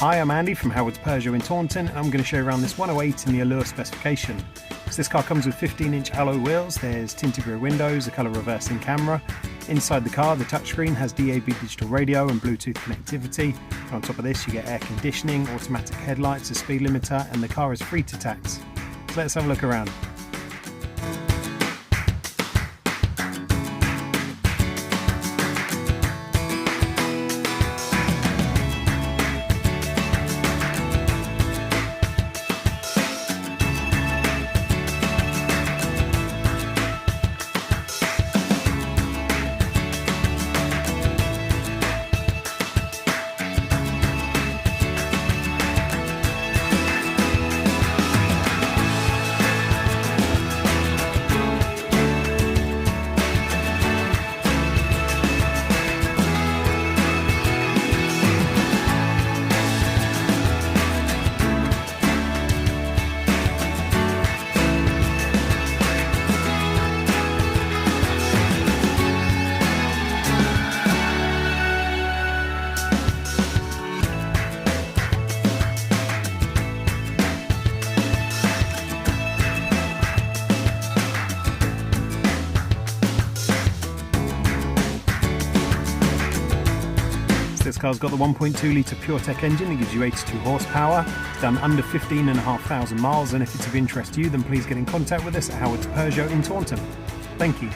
Hi, I'm Andy from Howard's Peugeot in Taunton, and I'm going to show you around this 108 in the Allure specification. So this car comes with 15-inch alloy wheels, there's tinted rear windows, a colour reversing camera. Inside the car, the touchscreen has DAB digital radio and Bluetooth connectivity. And on top of this, you get air conditioning, automatic headlights, a speed limiter, and the car is free to tax. So let's have a look around. This car's got the 1.2 litre PureTech engine that gives you 82 horsepower. It's done under 15,500 miles, and if it's of interest to you, then please get in contact with us at Howard's Peugeot in Taunton. Thank you.